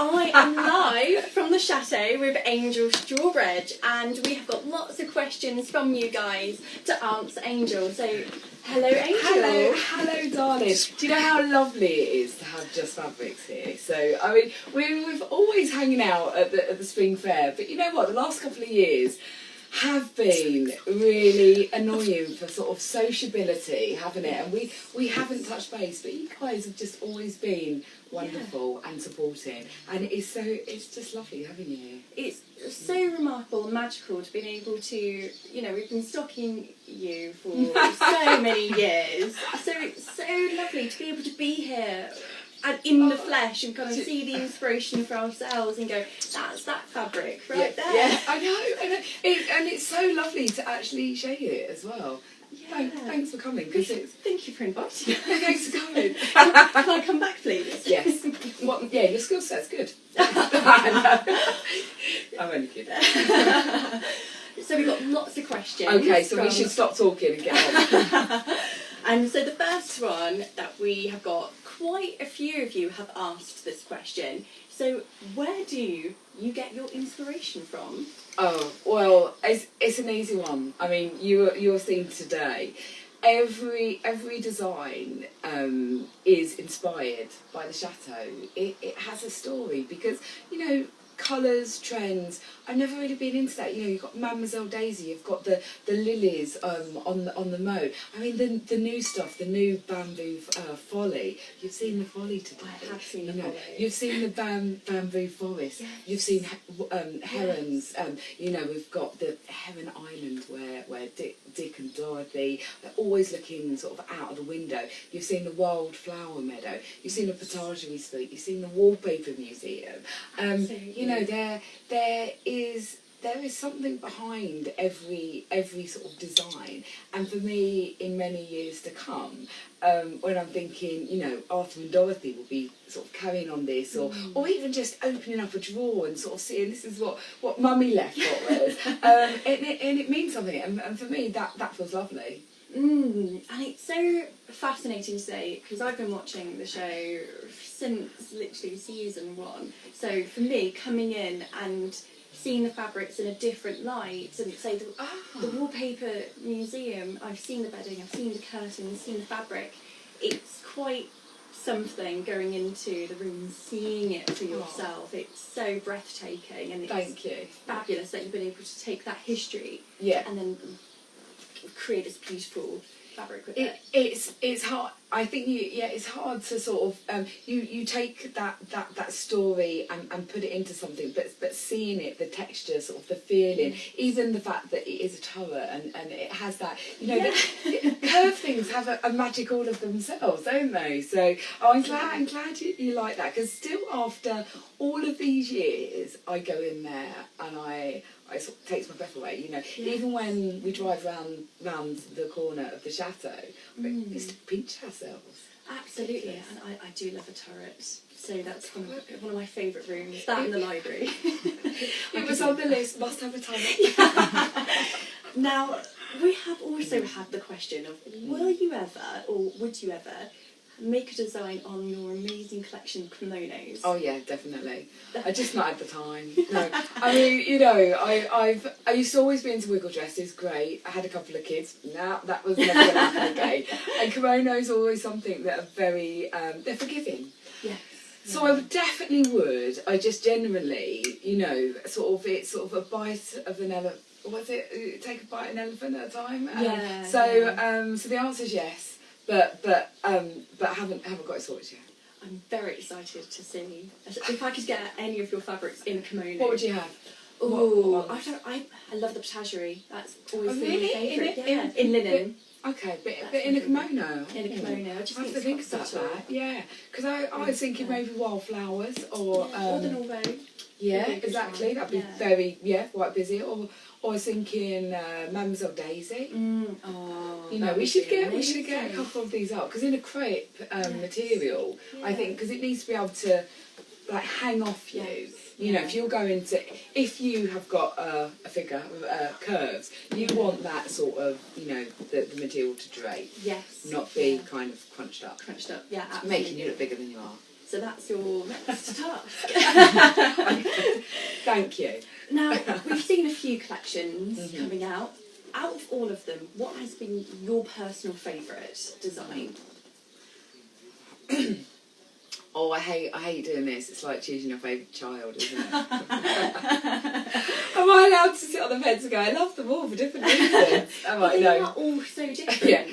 I am live from the Chateau with Angel Strawbridge, and we have got lots of questions from you guys to answer Angel. So, hello Angel. Hello darling. Do you know how lovely it is to have Just Fabrics here? So, I mean, we've always hanging out at the spring fair, but you know what, the last couple of years have been really annoying for sort of sociability, haven't it? And we haven't touched base, but you guys have just always been wonderful and supporting, and it's just lovely having you here. It's so remarkable and magical to be able to, you know, we've been stalking you for so many years, so it's so lovely to be able to be here and in the flesh and kind of see the inspiration for ourselves and go, that's that fabric right there. Yeah, I know, and it's so lovely to actually show you it as well. Yeah. Thanks for coming. Thank you for inviting me. Thanks for coming. Can I come back, please? Yes. Yeah, your skill set's good. I'm only kidding. So we've got lots of questions. Okay, so we should stop talking and get on. And so the first one that we have got, quite a few of you have asked this question. So where do you get your inspiration from? Oh, well, it's an easy one. I mean, you're seeing today, every design is inspired by the Chateau. It has a story because, you know, colours, trends. I've never really been into that. You know, you've got Mademoiselle Daisy, you've got the lilies on the moat. I mean, the new stuff, the new bamboo folly. You've seen the folly today. I have seen the folly. You've seen the bamboo forest. Yes. You've seen herons. Yes. You know, we've got the Heron Island where Dick and Dorothy, they're always looking sort of out of the window. You've seen the wildflower meadow. You've seen the potagerie suite. You've seen the wallpaper museum. You know, there is something behind every sort of design, and for me, in many years to come, when I'm thinking, you know, Arthur and Dorothy will be sort of carrying on this, or even just opening up a drawer and sort of seeing this is what Mummy left for us, and it means something, and for me that feels lovely. And it's so fascinating to say, because I've been watching the show since literally season 1. So for me, coming in and seeing the fabrics in a different light, and say the wallpaper museum, I've seen the bedding, I've seen the curtains, seen the fabric. It's quite something going into the room and seeing it for yourself. It's so breathtaking, and it's fabulous that you've been able to take that history and then create this beautiful fabric with it. It's hard. I think it's hard to sort of you take that story and put it into something, but seeing it, the texture, sort of the feeling, even the fact that it is a turret and it has that, you know, the curved things have a magic all of themselves, don't they? So I'm glad you like that, because still after all of these years, I go in there and I sort of takes my breath away, you know. Even when we drive round the corner of the Chateau, we still pinch ourselves. Absolutely, and I do love a turret, so that's one of my favourite rooms, that and the library. It was on the list, must have a turret. Now, we have also had the question of, will you ever, or would you ever, make a design on your amazing collection of kimonos? Oh yeah, definitely. I just not at the time. No, I mean, you know, I used to always be into wiggle dresses. Great. I had a couple of kids. No, that was never going to happen again. And kimonos are always something that are very they're forgiving. Yes. So I would. I just genuinely, you know, it's sort of a bite of an elephant. What's it? Take a bite of an elephant at a time. So the answer is yes. But haven't got it sorted yet. I'm very excited to see if I could get any of your fabrics in a kimono. What would you have? Oh, I love the potagerie. That's always been my favourite. In linen. Okay, but in a kimono. In a kimono. I just have to think about that. Yeah, because I was thinking maybe wildflowers or the Norvo. Yeah, exactly. That'd be very quite busy. Or I was thinking Mademoiselle Daisy. You know, we should get a couple of these up, because in a crepe material, I think, because it needs to be able to like hang off you. You know, if you're going to, if you have got a figure with curves, you want that sort of, you know, the material to drape. Yes. Not be kind of crunched up. Yeah, absolutely. Making you look bigger than you are. So that's your next task. Thank you. Now, we've seen a few collections Mm-hmm. coming out. Out of all of them, what has been your personal favourite design? Oh, I hate doing this. It's like choosing your favourite child, isn't it? Am I allowed to sit on the fence and go, I love them all for different reasons? Am I? They No. are all so different. Yeah,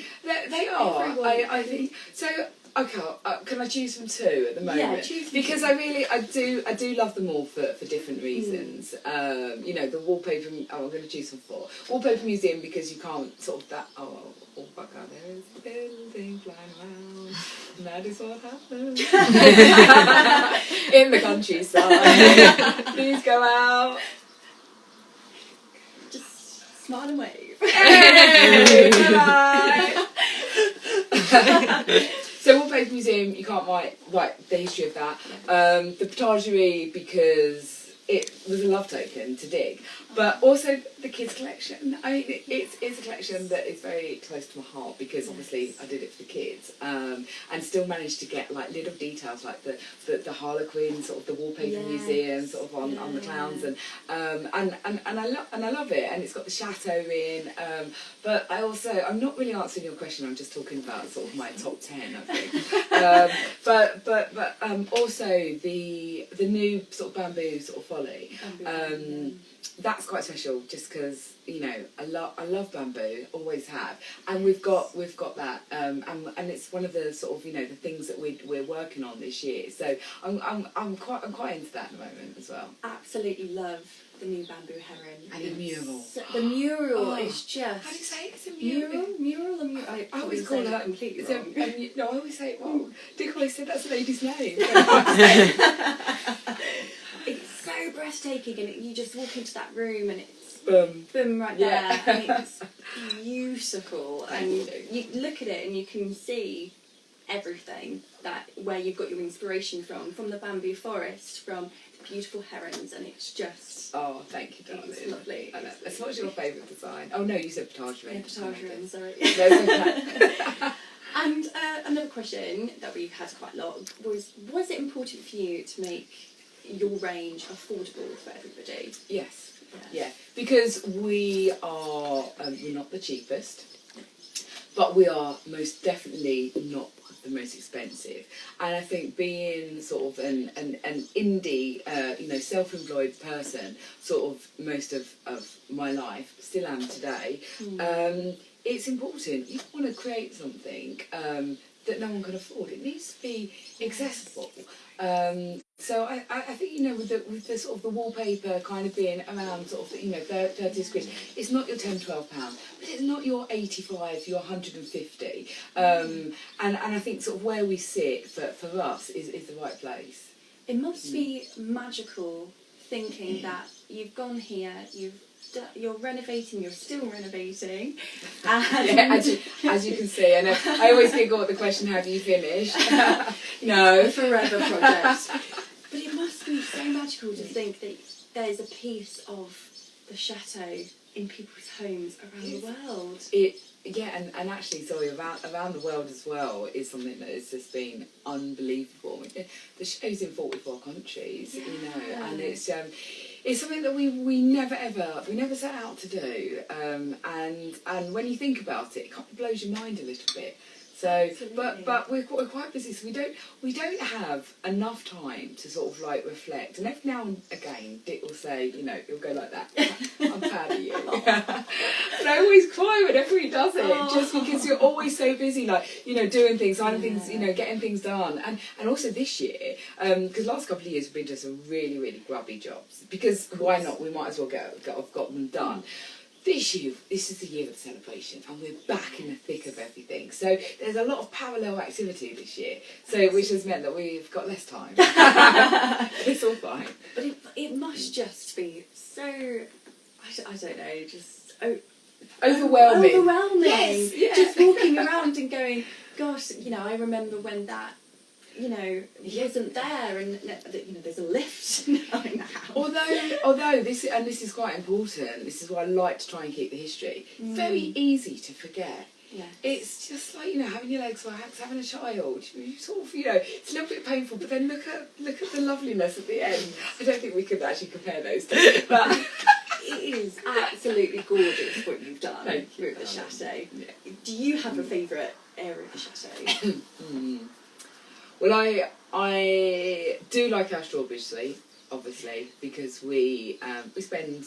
they are. Everyone- I think so. Okay, can I choose from two at the moment? Yeah, choose from because two. I do love them all for different reasons. You know, the wallpaper. Oh, I'm going to choose from four. Wallpaper museum because you can't sort of that. Oh fuck! There is a building flying around. And that is what happens in the countryside. Please go out. Just smile and wave. Hey, bye. So Wallpaper Museum, you can't write the history of that. The Potagerie because it was a love token to dig, but also the kids collection. I mean, it's a collection that is very close to my heart because obviously I did it for the kids, and still managed to get like little details like the Harlequin, sort of the Wallpaper Museum, sort of on the clowns, and I love it, and it's got the Chateau in. But I'm not really answering your question. I'm just talking about sort of my top 10, I think. But also the new sort of bamboo sort of folly. That's quite special, just because I love bamboo, always have, and we've got that, and it's one of the sort of the things that we're working on this year. So I'm quite into that at the moment as well. Absolutely love the new bamboo heron. And the mural. The mural is just. How do you say it? It's a mural. Mural. I always call her completely it's wrong. I always say it wrong. Dick always said that's a lady's name. It's so breathtaking, and you just walk into that room and it's Boom. right Yeah. there, and it's beautiful. And Thank you look at it and you can see everything where you've got your inspiration from the bamboo forest, from the beautiful herons, and it's just. Oh, thank you, darling. It's lovely. I know. So what's your favourite design? Oh no, you said Potagerie. Yeah, Potagerie, I'm sorry. No, it's okay. And another question that we've had quite a lot was it important for you to make your range affordable for everybody? Yes. Yeah, because we are we're not the cheapest, but we are most definitely not the most expensive. And I think being sort of an indie, self-employed person, sort of most of my life, still am today. It's important. You want to create something that no one can afford. It needs to be accessible. So I think with the sort of the wallpaper kind of being around sort of 30 quid, it's not your £10-12, but it's not your 85, your 150. And I think sort of where we sit for us is the right place. It must be magical thinking that you've gone here, you're renovating, you're still renovating. And Yeah, as you can see, and I always get got the question, have you finished? No. a forever project. But it must be so magical to think that there's a piece of the chateau in people's homes around the world. And actually, sorry, around the world as well is something that has just been unbelievable. The show's in 44 countries, and it's something that we never set out to do. And when you think about it, it kind of blows your mind a little bit. So, Absolutely. but we're quite busy, so we don't have enough time to sort of like reflect. And every now and again, Dick will say, he'll go like that. I'm proud of you. And I always cry whenever he does it, just because you're always so busy, like doing things, signing things, getting things done. And also this year, because last couple of years we've been doing some really really grubby jobs. Because why not? We might as well got them done. This year, this is the year of the celebration, and we're back in the thick of everything. So there's a lot of parallel activity this year, which has meant that we've got less time. It's all fine. But it must just be so, I don't know, just Overwhelming. Yes, yeah. Just walking around and going, gosh, I remember when that, wasn't there, and there's a lift now in the house. Although this is quite important. This is why I like to try and keep the history. Very easy to forget. Yeah. It's just like, you know, having your legs waxed, having a child. You sort of, you know, it's a little bit painful, but then look at the loveliness at the end. I don't think we could actually compare those two, but it is absolutely gorgeous what you've done with the Chateau. Yeah. Do you have a favourite area of the Chateau? Well, I do like our Strawbridge suite, obviously, because we spend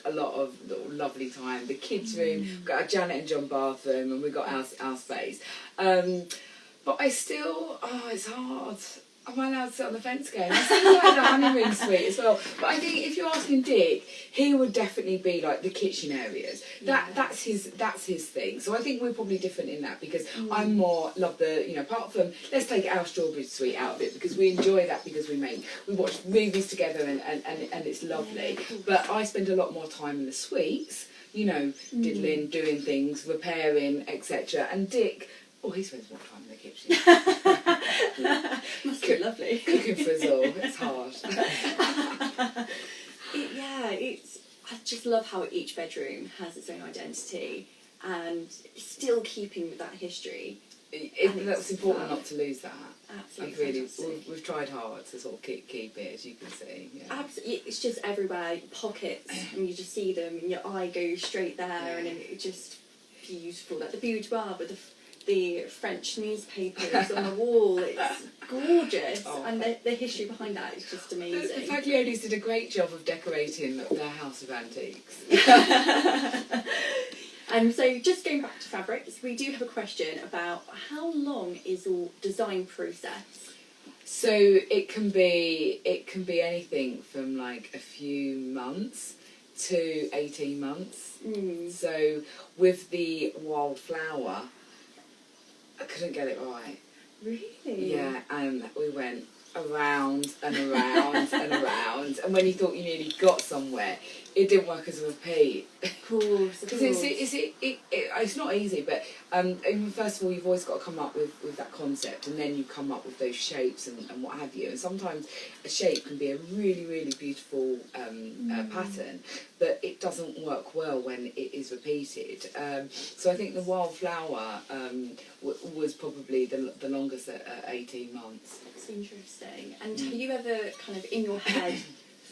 a lot of lovely time. The kids' room, we've got our Janet and John bathroom, and we've got our space. But I still, it's hard. Am I allowed to sit on the fence again? I still like the honeymoon suite as well. But I think if you're asking Dick, he would definitely be like the kitchen areas. That's his thing. So I think we're probably different in that, because I'm more love the, you know, apart from, let's take our Strawbridge suite out of it, because we enjoy that, because we watch movies together and it's lovely. Yeah, but I spend a lot more time in the suites, you know, diddling, doing things, repairing, etc. And Dick, he spends more time in the kitchen. Must be lovely. Cooking for us all. It's hard. I just love how each bedroom has its own identity and still keeping with that history. That's important not to lose that. Absolutely. We've tried hard to sort of keep it, as you can see. Yeah. Absolutely, it's just everywhere, pockets, and you just see them, and your eye goes straight there, and it's just beautiful. Like the boudoir with the French newspapers on the wall, it's gorgeous, and the history behind that is just amazing. The Faglionis did a great job of decorating their house of antiques. So just going back to fabrics, we do have a question about how long is your design process? So it can be anything from like a few months to 18 months. So with the wildflower, I couldn't get it right. Really? Yeah, and we went around and around and around, and when you thought you nearly got somewhere, it didn't work as a repeat. Of course. Because it's not easy, but first of all, you've always got to come up with that concept, and then you come up with those shapes and what have you. And sometimes a shape can be a really, really beautiful pattern, but it doesn't work well when it is repeated. So I think the wildflower was probably the longest at 18 months. That's interesting. And have you ever kind of in your head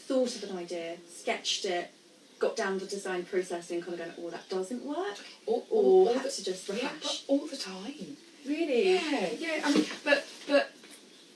thought of an idea, sketched it, got down the design process and kind of going, that doesn't work? Or had to just rehash? Yeah, but all the time. Really? Yeah. I mean, but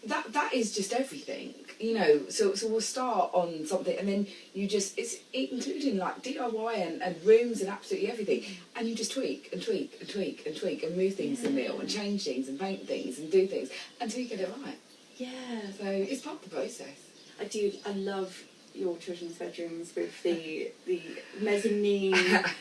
that is just everything, you know. So we'll start on something, and then you just it's including like DIY and rooms and absolutely everything, and you just tweak and tweak and tweak and tweak and move things in the middle and change things and paint things and do things until you get it right. Yeah. So it's part of the process. I love your children's bedrooms with the mezzanine.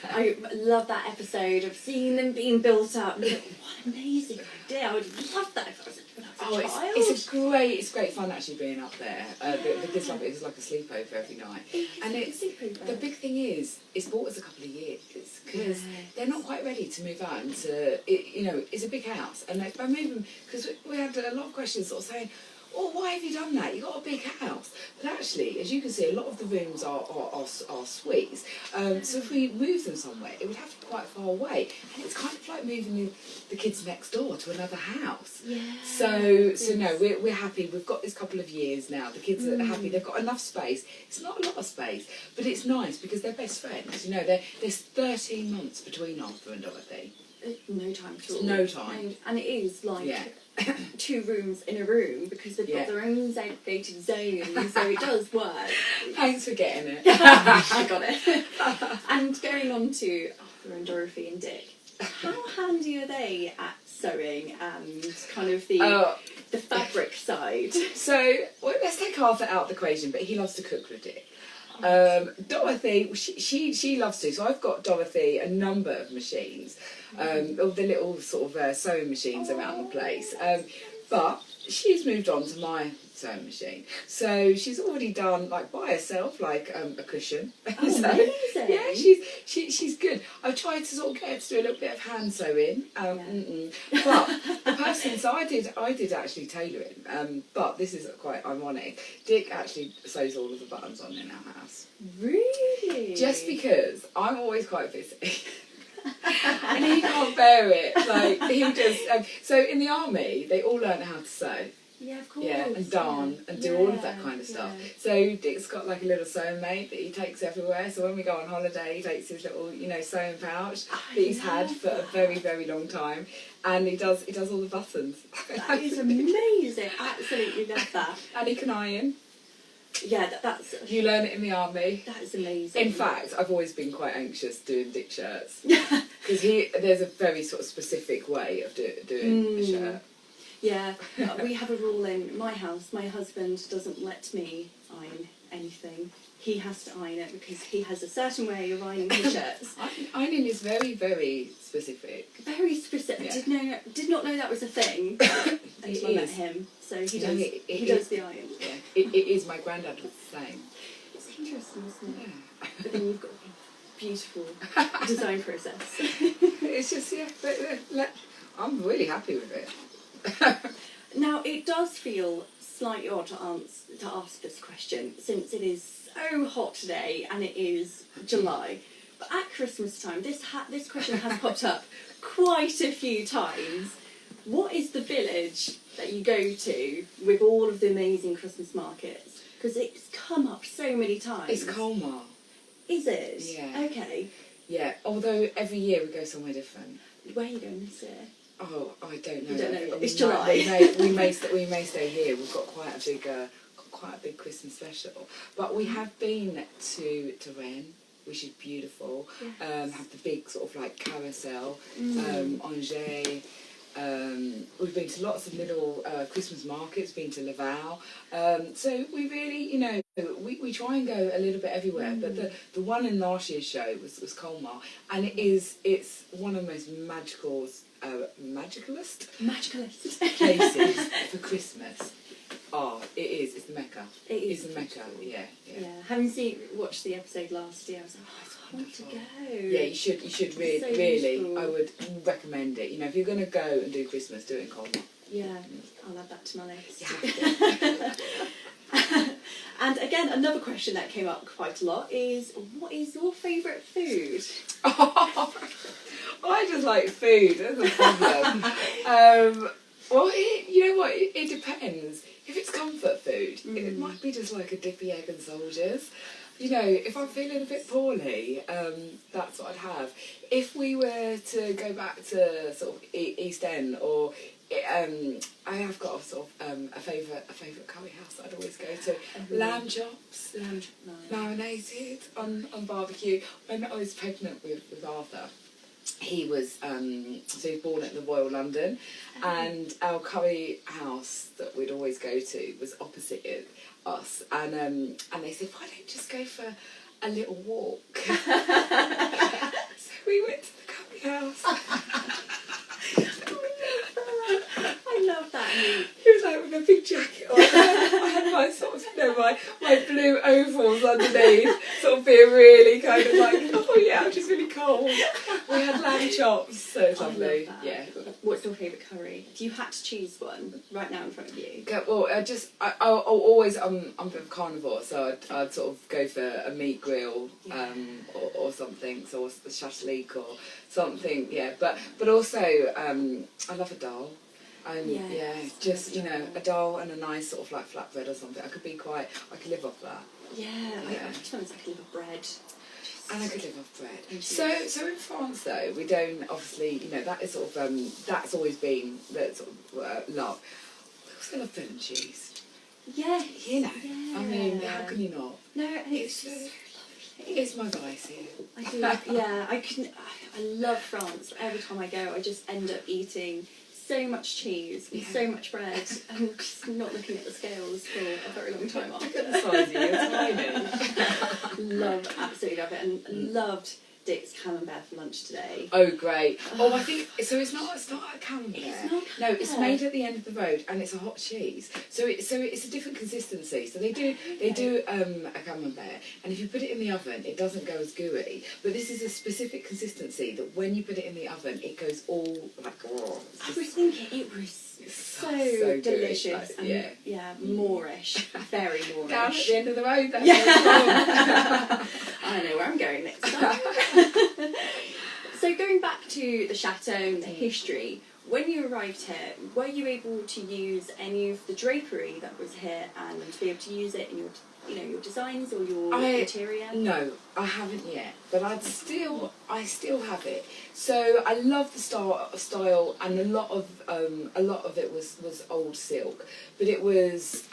I love that episode of seeing them being built up. And like, what an amazing idea! I would love that if I was a child. It's great fun actually being up there. The kids love it. It's like a sleepover every night. The big thing is it's bought us a couple of years because they're not quite ready to move out into it. You know, it's a big house, and by moving, because we had a lot of questions sort of saying, why have you done that? You've got a big house. But actually, as you can see, a lot of the rooms are suites. So if we move them somewhere, it would have to be quite far away. And it's kind of like moving the kids next door to another house. Yeah. So no, we're happy. We've got this couple of years now. The kids are happy. They've got enough space. It's not a lot of space, but it's nice because they're best friends. You know, there's 13 months between Arthur and Dorothy. No time at all. No time. And it is like 2 rooms in a room because they've got their own segregated zones, so it does work. Thanks for getting it. I got it. And going on to Arthur and Dorothy and Dick, how handy are they at sewing and kind of the fabric side? So let's take Arthur out of the equation, but he loves to cook with Dick. Dorothy, she loves to. So I've got Dorothy a number of machines, all the little sort of sewing machines around the place. But she's moved on to my sewing machine. So she's already done like by herself, like a cushion. Amazing. Yeah, she's good. I've tried to sort of get her to do a little bit of hand sewing. But the person, so I did actually tailoring. But this is quite ironic. Dick actually sews all of the buttons on in our house. Really? Just because I'm always quite busy. And he can't bear it. Like, he just... so in the army, they all learn how to sew. Yeah, of course. Yeah, and darn, and do all of that kind of stuff. Yeah. So Dick's got like a little sewing mate that he takes everywhere. So when we go on holiday, he takes his little, sewing pouch that he's had for a very, very long time, and he does all the buttons. That is amazing. Absolutely love that. And he can iron. Yeah, that's... You learn it in the army. That is amazing. In fact, I've always been quite anxious doing Dick shirts. Because there's a very sort of specific way of doing a shirt. Yeah, we have a rule in my house. My husband doesn't let me iron anything. He has to iron it because he has a certain way of ironing his shirts. Ironing is very, very specific. Very specific. Yeah. Did not know that was a thing until I met him. So he does the iron. Yeah, it is. My granddad was the same. It's interesting, isn't it? Yeah. But then you've got a beautiful design process. It's just, but I'm really happy with it. Now, it does feel slightly odd to ask this question, since it is so hot today and it is July. But at Christmas time, this question has popped up quite a few times. What is the village that you go to with all of the amazing Christmas markets? Because it's come up so many times. It's Colmar. Is it? Yeah. Okay. Yeah, although every year we go somewhere different. Where are you going this year? Oh, I don't know. You don't know. It's July. We may stay here. We've got quite a big Christmas special. But we have been to Rennes, which is beautiful. Yes. Have the big sort of like carousel. Angers. We've been to lots of little Christmas markets. Been to Laval. So we really, we try and go a little bit everywhere. But the one in last year's show was Colmar, and it's one of the most magicalist places for Christmas. Oh, it is. It's the Mecca. It's the Mecca. Yeah. Having watched the episode last year, I was like, I want to go. Yeah, you should really, so really. useful. I would recommend it. If you're going to go and do Christmas, do it in Colmar. Yeah, I'll add that to my list. Yeah. And again, another question that came up quite a lot is, what is your favourite food? I just like food. That's a problem. Well, you know what? It depends. If it's comfort food, it might be just like a dippy egg and soldiers. If I'm feeling a bit poorly, that's what I'd have. If we were to go back to sort of East End, or I have got a sort of a favourite curry house that I'd always go to. Lamb chops, marinated on barbecue. When I was pregnant with Arthur, he was he was born at the Royal London, and our curry house that we'd always go to was opposite us, and they said, why don't you just go for a little walk? So we went to the curry house. I love that. It was like with a big jacket on. I had my sort of, my blue overalls underneath, sort of being really kind of like, oh yeah, I'm just really cold. We had lamb chops, so it's lovely. Yeah. What's your favourite curry? If you had to choose one right now in front of you. Well, I'll always, I'm a bit of a carnivore, so I'd sort of go for a meat grill, or something, so a shashlik or something, yeah. But also, I love a dal. Just a dal and a nice sort of like flatbread or something. I could live off that. Yeah. I just want to live off bread. And I could live off bread. So in France though, we don't obviously, that is sort of that's always been the sort of love. We also love bread and cheese. Yeah. Yeah. I mean, how can you not? No, it's just so lovely. It's my vice here. I do. Yeah, I love France. Every time I go, I just end up eating so much cheese and so much bread, and just not looking at the scales for a very long time after. Look at the size of you, it's tiny. Absolutely love it, and loved Dick's camembert for lunch today. Oh great! Oh, I think so. It's not a camembert. It's not camembert. No, it's made at the end of the road, and it's a hot cheese. So it's a different consistency. So they do a camembert, and if you put it in the oven, it doesn't go as gooey. But this is a specific consistency that when you put it in the oven, it goes all like. I was thinking it was so delicious. Like, and Moorish, very Moorish. Down at the end of the road. That's I know where I'm going next time. So going back to the chateau and the history, when you arrived here, were you able to use any of the drapery that was here and to be able to use it in your, your designs or your interior? No, I haven't yet, but I still have it. So I love the style, and a lot of it was old silk, but it was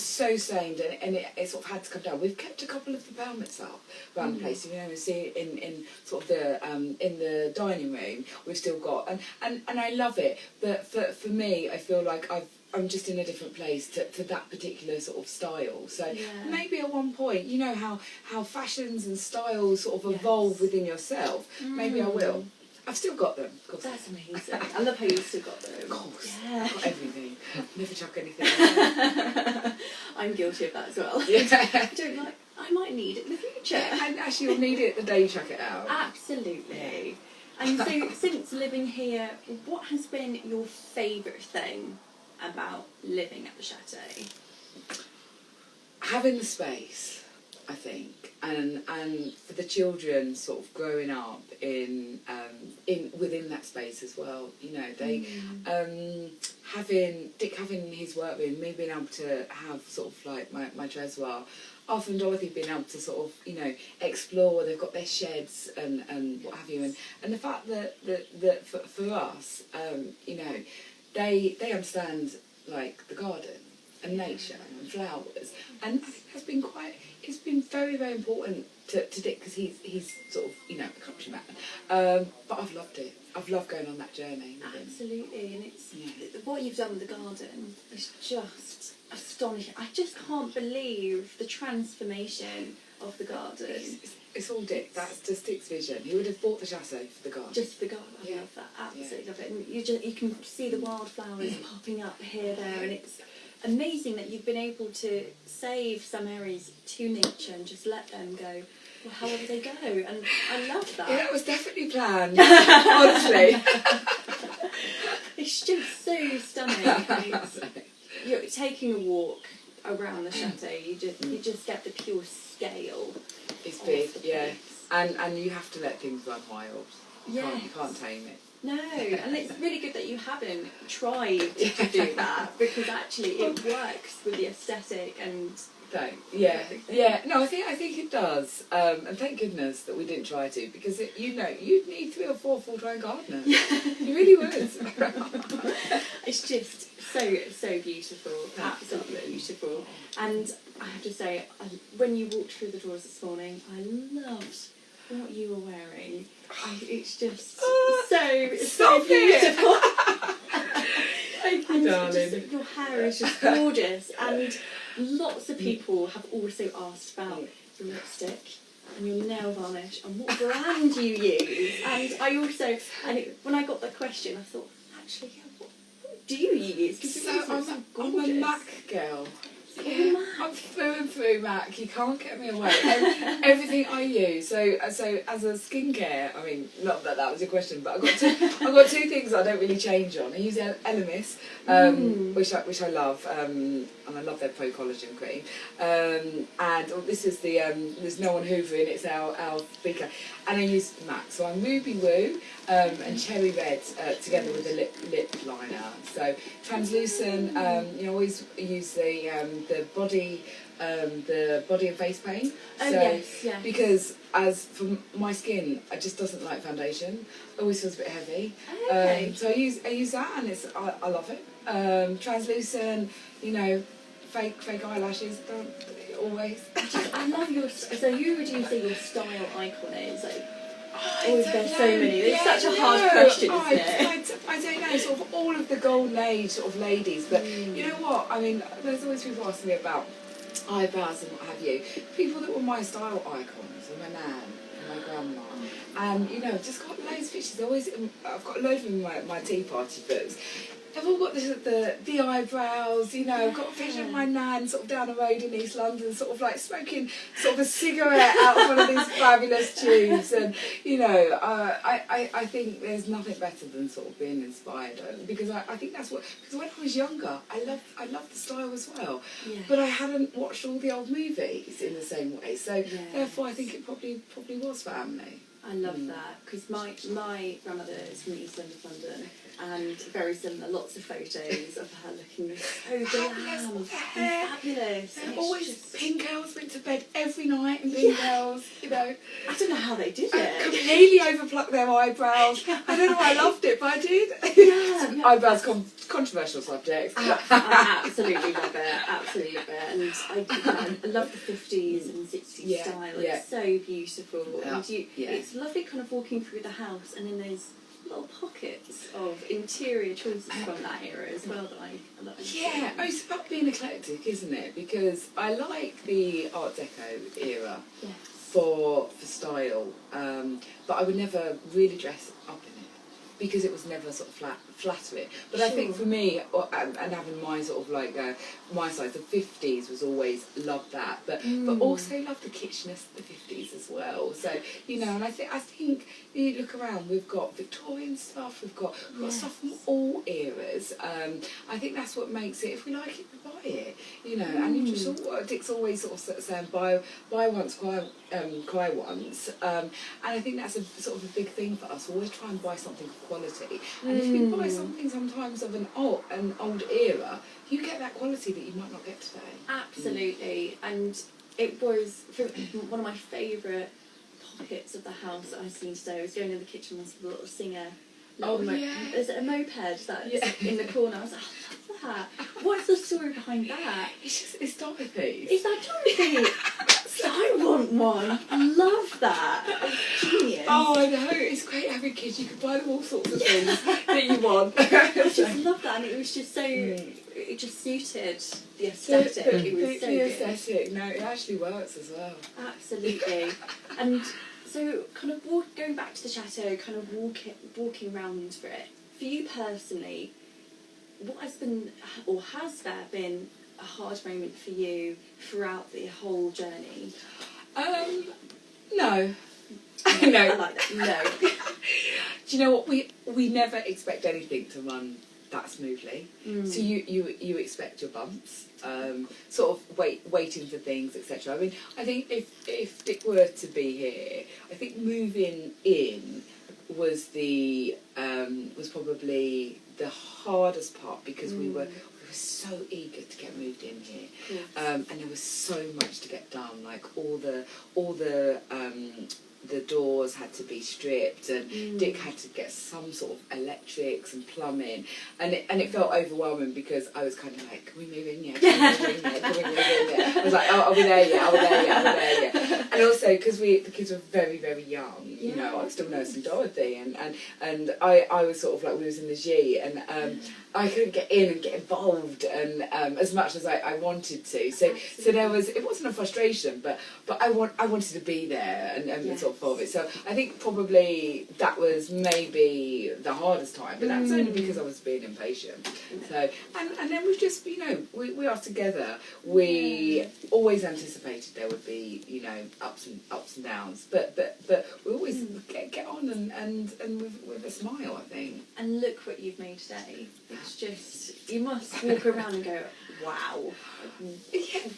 so stained, and it sort of had to come down. We've kept a couple of the pelmets up around the place. See in sort of the in the dining room. We've still got, and I love it. But for me, I feel like I'm just in a different place to that particular sort of style. So maybe at one point, you know how fashions and styles sort of evolve within yourself. Maybe I will. I've still got them. That's amazing. I love how you've still got them. Of course. Yeah. I've got everything. Never chuck anything away. I'm guilty of that as well. Yeah. I might need it in the future. And actually you'll need it the day you chuck it out. Absolutely. And so since living here, what has been your favourite thing about living at the chateau? Having the space, I think, and for the children sort of growing up in within that space as well. You know, they having his workroom, me being able to have sort of like my dressoir. Arthur and Dorothy being able to sort of, explore. They've got their sheds and what have you, and the fact that for us, they understand like the garden and nature and flowers, and it's been very, very important to Dick, because he's sort of a countryman, but I've loved it. I've loved going on that journey with him. Absolutely, and it's what you've done with the garden is just astonishing. I just can't believe the transformation of the garden. It's all Dick. That's just Dick's vision. He would have bought the chateau for the garden. Just for the garden. I love that. Absolutely love it. And you can see the wildflowers popping up here, there, and it's amazing that you've been able to save some areas to nature and just let them go. Well, however they go, and I love that. Yeah, that was definitely planned. Honestly, it's just so stunning. You're taking a walk around the chateau. You just get the pure scale. It's big, and you have to let things run wild. You can't tame it. No, and it's really good that you haven't tried to do that, because actually it works with the aesthetic and. No, no, I think it does, and thank goodness that we didn't try to, because you'd need 3 or 4 full-time gardeners. You really would. It's just so beautiful, absolutely beautiful. And I have to say, when you walked through the doors this morning, I loved what you were wearing. It's just so beautiful. Thank you, darling. Your hair is just gorgeous, and lots of people have also asked about your lipstick and your nail varnish and what brand you use. And I also, when I got that question, I thought, actually, what do you use? Because I'm a MAC girl. Yeah, I'm through and through MAC. You can't get me away. Everything I use. So as a skincare, I mean, not that was your question, but I've got two things I don't really change on. I use Elemis, which I love, and I love their Pro Collagen cream. And this is there's no one hoovering. It's our speaker, and I use MAC. So I'm Ruby Woo and Cherry Red together with a lip liner. So translucent. You always use the body and face paint. Because as for my skin, it just doesn't like foundation. It always feels a bit heavy. Okay. So I use that, and I love it. Translucent, fake eyelashes. Don't always. I love your. So who would you say your style icon is? There's so many. It's such a hard question, isn't it? I don't know. Sort of all of the golden age sort of ladies, but you know what? I mean, there's always people asking me about eyebrows and what have you. People that were my style icons, and my nan and my grandma, and I've just got loads of pictures. I've got loads of them in my tea party books. They've all got the eyebrows, I've got a picture of my nan sort of down the road in East London, sort of like smoking sort of a cigarette out of one of these fabulous tubes, and I think there's nothing better than sort of being inspired, because I think that's because when I was younger, I loved the style as well, but I hadn't watched all the old movies in the same way, so therefore I think it probably was family. I love that, because my grandmother is from East End of London, and very similar, lots of photos of her looking so glam and fabulous. They're always pink girls, went to bed every night in pink girls, you know. I don't know how they did it. Completely overplucked their eyebrows. I don't know why I loved it, but I did. Yeah. Eyebrows, controversial subject. I absolutely love it, absolutely love it. And I love the 50s and 60s style, it's so beautiful. And it's lovely kind of walking through the house, and then there's little pockets of interior choices from that era as well that I love. Yeah, it's about being eclectic, isn't it? Because I like the Art Deco era for style, but I would never really dress up in it because it was never sort of flattering. But I think for me, and having my sort of like my side, the 50s was always loved that, but also loved the kitschiness of the 50s as well. So you know, and I think you look around, we've got Victorian stuff, we've got stuff from all eras. I think that's what makes it. If we like it, we buy it. You know, and you just Dick's always sort of saying buy once, cry once. And I think that's a sort of a big thing for us. We always try and buy something of quality. And if you buy something sometimes of an old era, you get that quality that you might not get today. Absolutely. And it was one of my favourite pockets of the house that I've seen today. I was going in the kitchen and saw a little singer. Is it a moped that's in the corner? I was like, I love that. What's the story behind that? It's Dorothy. Is that Dorothy? I want one. I love that. It's genius. Oh, I know. It's great having kids. You can buy them all sorts of things that you want. I just love that, and it was just so. It just suited the aesthetic. It was so the good. aesthetic. No, it actually works as well. Absolutely. And so, kind of going back to the chateau, kind of walking around for it. For you personally, what has been, or has there been, a hard moment for you throughout the whole journey? No. No. I like that. No. Do you know what? We never expect anything to run that smoothly. So you expect your bumps, sort of waiting for things, etc. I mean, I think if Dick were to be here, I think moving in was probably the hardest part, because we were so eager to get moved in here, and there was so much to get done. Like all the doors had to be stripped, and Dick had to get some sort of electrics and plumbing, and it felt overwhelming, because I was kind of like, can we move in yet? Can we move in yet? Can we move in yet? I was like, oh, are we there yet? Are we there yet? Are we there yet? And also because the kids were very, very young, you know, I was still nursing Dorothy, and I was sort of like, we was in the G, and I couldn't get in and get involved, and as much as I wanted to. So there was, it wasn't a frustration, but I wanted to be there and sort of it. So I think probably that was maybe the hardest time, but that's only because I was being impatient. So and then we just, you know, we are together. We always anticipated there would be, you know, ups and downs, but we always get on and with a smile, I think. And look what you've made today. It's just, you must walk around and go, wow.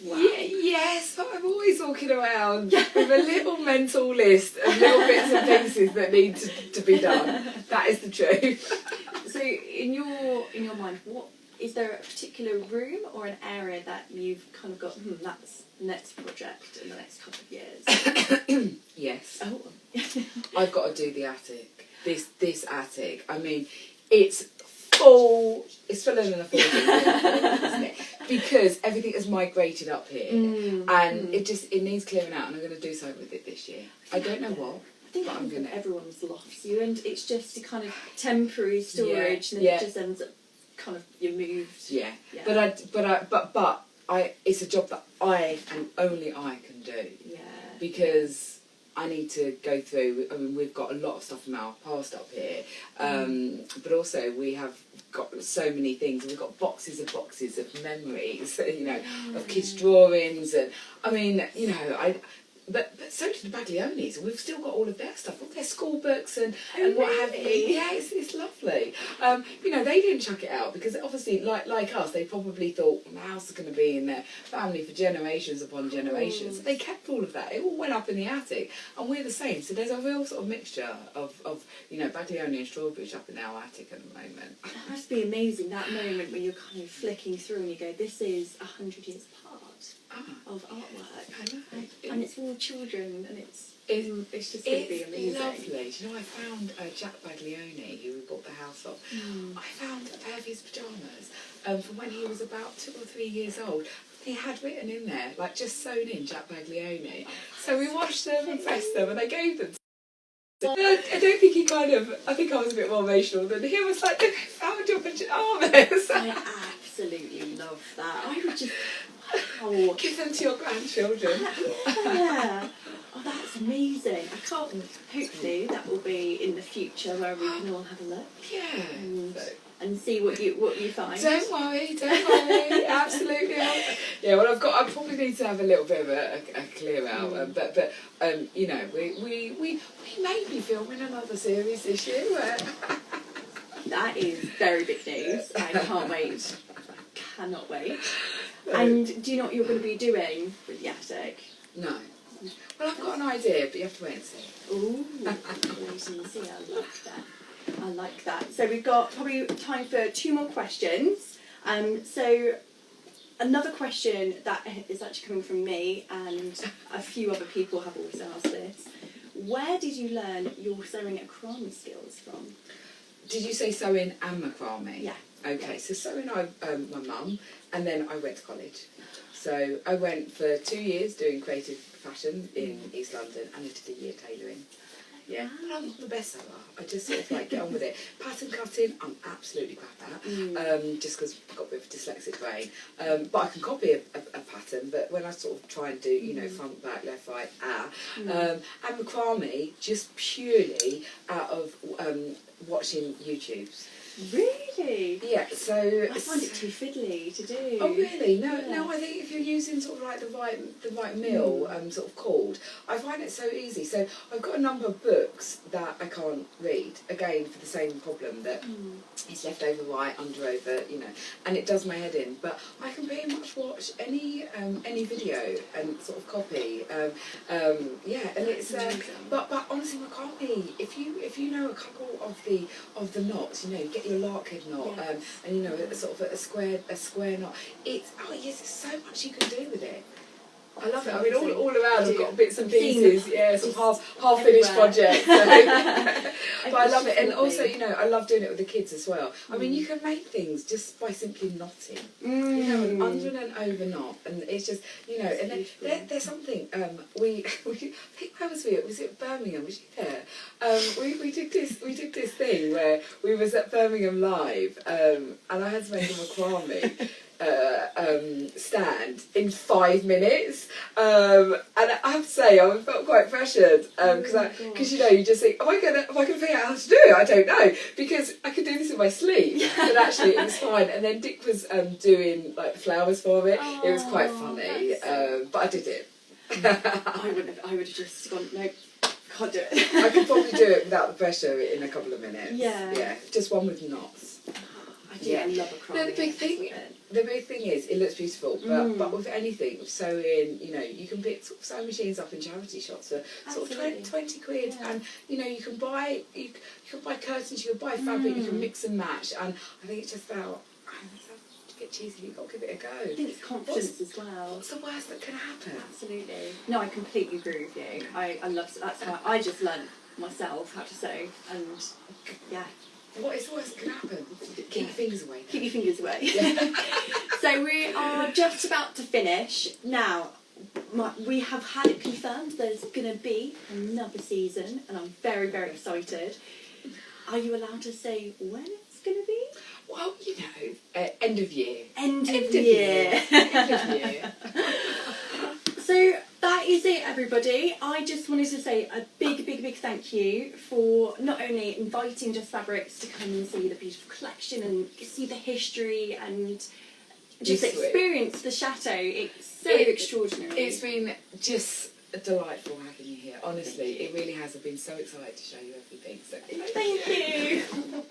Wow. Yes, but I'm always walking around with a little mental list of little bits and pieces that need to be done. That is the truth. So in your mind, what is there a particular room or an area that you've kind of got, that's the next project in the next couple of years? Yes. Oh. I've got to do the attic. This attic. I mean, it's full. It's fuller than a full, isn't it? Because everything has migrated up here, and it needs clearing out, and I'm going to do something with it this year. I don't know what. I think I'm gonna. Everyone's lofts you, and it's just a kind of temporary storage, and then it just ends up kind of you moved. Yeah. But it's a job that I and only I can do. Yeah. Because I need to go through. I mean, we've got a lot of stuff from our past up here, but also we have got so many things. We've got boxes of memories, you know, of kids' drawings, and I mean, you know, but so did the Baglioni's, and we've still got all of their stuff, all their school books and Oh, what have you. really? Yeah, it's lovely. You know, they didn't chuck it out because obviously, like us, they probably thought the house is going to be in their family for generations upon generations. So they kept all of that. It all went up in the attic, and we're the same. So there's a real sort of mixture of you know, Baglioni and Strawbridge up in our attic at the moment. That must be amazing, that moment when you're kind of flicking through and you go, this is 100 years apart of artwork. I know. And it's all children, and it's just going to be amazing. It's lovely. Do you know, I found Jack Baglioni, who we bought the house of. I found a pair of his pyjamas from when he was about 2 or 3 years old. He had written in there, like just sewn in, Jack Baglioni. So we washed them and pressed them, and I gave them. I don't think he kind of. I think I was a bit more emotional than he was. Like, I found your pyjamas. I absolutely love that. I would just. Oh, give them to your grandchildren. Yeah. Oh, that's amazing. I can't. Hopefully, that will be in the future where we can all have a look. Yeah. And see what you find. Don't worry. Absolutely. Yeah. Well, I probably need to have a little bit of a clear out. But you know, we may be filming another series this year. That is very big news. I can't wait. I cannot wait. And do you know what you're going to be doing with the attic? No. Well, I've got an idea, but you have to wait and see. Ooh, wait and see. I like that. So we've got probably time for 2 more questions. So another question that is actually coming from me, and a few other people have also asked this. Where did you learn your sewing and macrame skills from? Did you say sewing and macrame? Yeah. Okay, so sewing, my mum, and then I went to college. So I went for 2 years doing creative fashion in East London, and I did a year tailoring. Yeah, but I'm not the best sewer. I just sort of like get on with it. Pattern cutting, I'm absolutely crap at, just because I've got a bit of a dyslexic brain. But I can copy a pattern, but when I sort of try and do, you know, front, back, left, right, and macrame, just purely out of watching YouTubes. Really? Yeah, so I find it too fiddly to do. Oh really? No. I think if you're using sort of like the right mill, sort of cord, I find it so easy. So I've got a number of books that I can't read. Again, for the same problem that it's left over right, under over, you know, and it does my head in. But I can pretty much watch any video and sort of copy. Yeah, and it's but honestly, macrame. If you know a couple of the knots, you know, you get your larkhead knot, and you know, sort of a square knot. It's there's so much you can do with it. I love it. I mean, all around I've got bits and pieces, sort of half finished projects. So. But I love it, and also, you know, I love doing it with the kids as well. I mean, you can make things just by simply knotting, you know, an under and an over knot, and it's just, you know, and then there's something. We I think where was we? Was it Birmingham? Was you there? We did this thing where we was at Birmingham Live, and I had to make a macrame stand in 5 minutes, and I have to say I felt quite pressured because you know, you just think, am I gonna figure out how to do it? I don't know, because I could do this in my sleep, but actually it was fine. And then Dick was doing like the flowers for it. It was quite funny, but I did it. I would have just gone, nope, can't do it. I could probably do it without the pressure in a couple of minutes. Yeah, just one with knots. I love a crumb. No, the big thing is it looks beautiful, but with anything, with sewing, you know, you can pick sort of sewing machines up in charity shops for sort of 20 quid, and you know, you can buy curtains, you can buy fabric, you can mix and match, and I think it's just about. A bit cheesy, you've got to give it a go. I think it's confidence as well. What's the worst that can happen? Absolutely. No, I completely agree with you. I love, that's how I just learnt myself how to sew, and yeah. What is the worst that can happen? Keep your fingers away. Keep your fingers away. Yeah. So we are just about to finish. Now, we have had it confirmed there's going to be another season, and I'm very, very excited. Are you allowed to say when it's going to be? Well, you know, end of year. End of year. End of year. So that is it, everybody. I just wanted to say a big, big, big thank you for not only inviting Just Fabrics to come and see the beautiful collection and see the history and just experience the Chateau. It's so extraordinary. It's been just delightful having you here. Honestly, it really has. I've been so excited to show you everything. So Thank you.